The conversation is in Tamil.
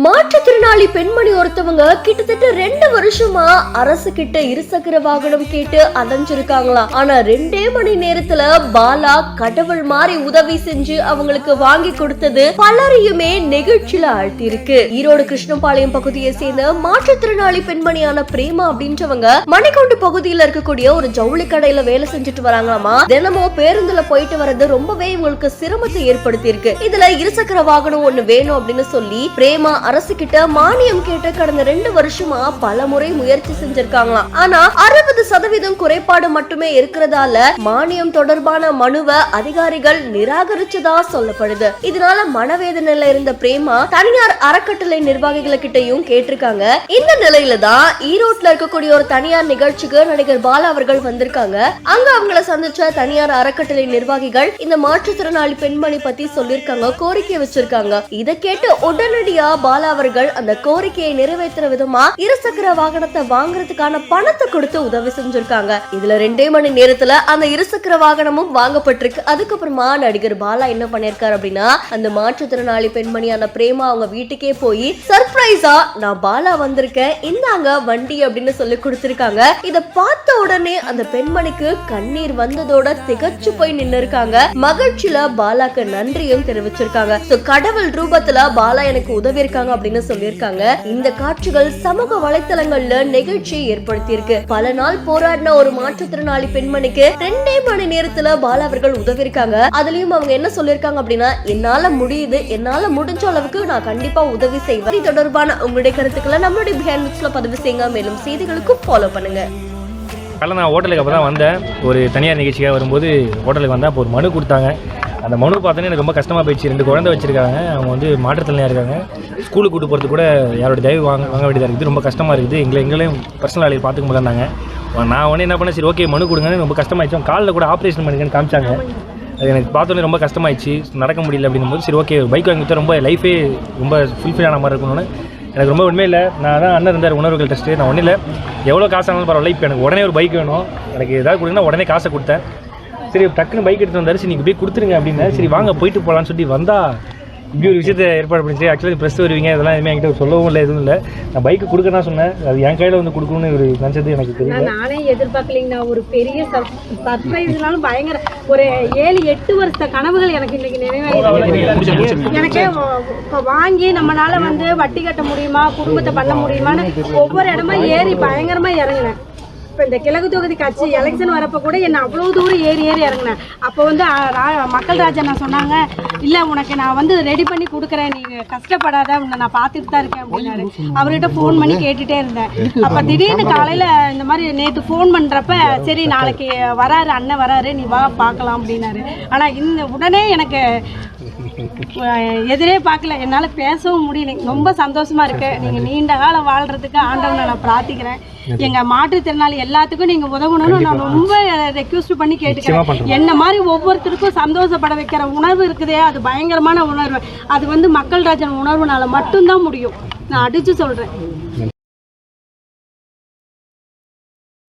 மாற்றுத்திறனாளி பெண்மணி ஒருத்தவங்க கிட்டத்தட்ட 2 வருஷமா அரசு கிட்ட இருசக்கர வாகனம் கேட்டு அலைஞ்சிருக்காங்களாம். ஆனா 2 மணி நேரத்துல பாலா கடவுள் மாதிரி உதவி செஞ்சு அவங்களுக்கு வாங்கி கொடுத்தது பலரையுமே நெகிழ்ச்சியில ஆழ்த்தி இருக்கு. ஈரோடு கிருஷ்ணபாளையம் பகுதியை சேர்ந்த மாற்றுத்திறனாளி பெண்மணியான பிரேமா அப்படின்றவங்க மணிக்கூண்டு பகுதியில இருக்கக்கூடிய ஒரு ஜவுளி கடையில வேலை செஞ்சுட்டு வராங்களாமா. தினமும் பேருந்துல போயிட்டு வர்றது ரொம்பவே இவங்களுக்கு சிரமத்தை ஏற்படுத்தி இருக்கு. இதுல இருசக்கர வாகனம் ஒண்ணு வேணும் அப்படின்னு சொல்லி பிரேமா அரசு கிட்ட மானியம் கேட்டு கடந்த 2 வருஷமா பல முறை முயற்சி செஞ்சிருக்காங்களாம். ஆனா 60% குறைபாடு மட்டுமே இருக்கிறதால மானியம் தொடர்பான மனுவை அதிகாரிகள் நிராகரிச்சதா சொல்லப்படுது. இதனால மனவேதனையில இருந்த பிரேமா தனியார் அறக்கட்டளை நிர்வாகிகள் கிட்டையும் கேட்டிருக்காங்க. இந்த நிலையில தான் ஈரோட்ல இருக்கக்கூடிய ஒரு தனியார் நிகழ்ச்சிக்கு நடிகர் பாலா அவர்கள் வந்திருக்காங்க. அங்க அவங்கள சந்திச்ச தனியார் அறக்கட்டளை நிர்வாகிகள் இந்த மாற்றுத்திறனாளி பெண்மணி பத்தி சொல்லிருக்காங்க, கோரிக்கை வச்சிருக்காங்க. இதை கேட்டு உடனடியா பாலா அவர்கள் அந்த கோரிக்கையை நிறைவேற்றுற விதமா இருசக்கர வாகனத்தை வாங்குறதுக்கான பணத்தை கொடுத்து உதவி செஞ்சிருக்காங்க. இதுல 2 மணி நேரத்துல அந்த இருசக்கர வாகனமும் வாங்கப்பட்டிருக்கு. அதுக்கப்புறமா நடிகர் பாலா என்ன பண்ணிருக்காரு அப்படின்னா, அந்த மாற்றுத்திறனாளி பெண்மணியான பிரேமா அவங்க வீட்டுக்கே போய் சர்ப்ரைஸா நான் பாலா வந்திருக்கேன், இந்தாங்க வண்டி அப்படின்னு சொல்லி கொடுத்திருக்காங்க. இத பார்த்த உடனே அந்த பெண்மணிக்கு கண்ணீர் வந்ததோட திகச்சு போய் நின்னு இருக்காங்க. மகிழ்ச்சியில பாலாக்கு நன்றியும் தெரிவிச்சிருக்காங்க. கடவுள் ரூபத்துல பாலா எனக்கு உதவி இருக்காங்க அப்படின்னு சொல்லியிருக்காங்க. இந்த காட்சிகள் சமூக வலைத்தளங்கள்ல நெகிழ்ச்சியை ஏற்படுத்தி இருக்கு. பல நாள் போராடின ஒரு மாற்றுத்திறனாளி பெண்மணிக்கு 2 மணி நேரத்துல பாலா அவர்கள் உதவி இருக்காங்க. அதுலயும் அவங்க என்ன சொல்லிருக்காங்க அப்படின்னா, என்னால முடியுது, என்னால முடிஞ்ச அளவுக்கு நான் கண்டிப்பா உதவி செய்வேன். இது தொடர்பான உங்களுடைய கருத்துக்களை நம்மளுடைய பிஹைண்ட் நியூஸ்ல பதிவு செய்யுங்க. மேலும் செய்திகளுக்கு ஃபாலோ பண்ணுங்க. நான் ஹோட்டலுக்கு அப்போ தான் வந்தேன். ஒரு தனியார் நிகழ்ச்சிக்காக வரும்போது ஹோட்டலுக்கு வந்தேன். அப்போ ஒரு மனு கொடுத்தாங்க. அந்த மனு பார்த்தோன்னே எனக்கு ரொம்ப கஷ்டமாக போயிடுச்சு. 2 குழந்தை வச்சுருக்காங்க. அவங்க வந்து மாற்றுத்திறனாளியாக இருக்காங்க. ஸ்கூலுக்கு கூட்டு போகிறது கூட யாரோட தயவு வாங்க வேண்டியதாக இருக்குது. ரொம்ப கஷ்டமாக இருக்குது. எங்களையும் பர்சனல் ஆளையை பார்த்துக்க முடியாந்தாங்க. நான் உடனே என்ன பண்ணேன், சரி ஓகே மனு கொடுங்கன்னு. ரொம்ப கஷ்டமாயிடுச்சு. காலில் கூட ஆப்ரேஷன் பண்ணிக்கன்னு காமிச்சாங்க. அது எனக்கு பார்த்தோன்னே ரொம்ப கஷ்டமாயிடுச்சு. நடக்க முடியல அப்படிங்கும்போது சரி ஓகே பைக் வாங்கிட்டு ரொம்ப லைஃபே ரொம்ப ஃபுல்ஃபில் ஆன மாதிரி இருக்கணும்னு எனக்கு ரொம்ப உண்மை இல்லை. நான் தான் அண்ணன் இருந்தார் உணர்வுகள் டெஸ்ட்டு. நான் ஒன்றும் இல்லை, எவ்வளோ காசு ஆனாலும் பரவாயில்ல, இப்போ எனக்கு உடனே ஒரு பைக் வேணும், எனக்கு ஏதாவது கொடுங்கன்னா உடனே காசை கொடுத்தேன். சரி டக்குன்னு பைக் எடுத்து வந்தார். சரி நீங்கள் போய் கொடுத்துருங்க அப்படின்னு. சரி வாங்க போயிட்டு போகலான்னு சொல்லி வந்தால் இப்படி ஒரு விஷயத்தை ஏற்பாடு பண்ணிச்சு. ஆக்சுவலாக ப்ரெஸ் வருவீங்க இதெல்லாம் எதுவுமே என்கிட்ட சொல்லவும் இல்லை, எதுவும் இல்லை. நான் பைக்கு கொடுக்கதான் சொன்னேன். அது என் கையில் வந்து கொடுக்கணும்னு ஒரு நினச்சது எனக்கு தெரியல. நானே எதிர்பார்க்கலைங்கண்ணா. ஒரு பெரிய சர்ப்ரைஸ்னாலும் பயங்கர ஒரு 7-8 வருஷ கனவுகள் எனக்கு இன்னைக்கு நிறைவேறிடுச்சு. எனக்கு இப்போ வாங்கி நம்மளால வந்து வட்டி கட்ட முடியுமா, குடும்பத்தை பண்ண முடியுமான்னு ஒவ்வொரு இடமா ஏறி பயங்கரமாக இறங்கினேன். இப்போ இந்த கிழக்கு தொகுதி கட்சி எலெக்ஷன் வரப்போ கூட என்ன அவ்வளோ தூரம் ஏறி இறங்கினேன். அப்போ வந்து மக்கள் ராஜா சொன்னாங்க, இல்லை உனக்கு நான் வந்து ரெடி பண்ணி கொடுக்குறேன், நீங்கள் கஷ்டப்படாத, உன்னை நான் பார்த்துட்டு தான் இருக்கேன் அப்படின்னாரு. அவர்கிட்ட ஃபோன் பண்ணி கேட்டுகிட்டே இருந்தேன். அப்போ திடீர்னு காலையில் இந்த மாதிரி நேற்று ஃபோன் பண்ணுறப்ப சரி நாளைக்கு வராரு அண்ணன் வராரு, நீ வா பார்க்கலாம் அப்படின்னாரு. ஆனால் இந்த உடனே எனக்கு எதிரே பார்க்கல, என்னால் பேசவும் முடியல. ரொம்ப சந்தோஷமாக இருக்கு. நீங்கள் நீண்ட காலம் வாழ்கிறதுக்கு ஆண்டவனை நான் பிரார்த்திக்கிறேன். எங்கள் மாற்றுத்திறனாளி எல்லாத்துக்கும் நீங்கள் உதவணும்னு நான் ரொம்ப ரெக்வஸ்ட் பண்ணி கேட்டுக்கிறேன். என்ன மாதிரி ஒவ்வொருத்தருக்கும் சந்தோஷப்பட வைக்கிற உணர்வு இருக்குதே, அது பயங்கரமான உணர்வு. அது வந்து மக்கள் ராஜன் உணர்வுனால மட்டும்தான் முடியும். நான் அடித்து சொல்கிறேன்.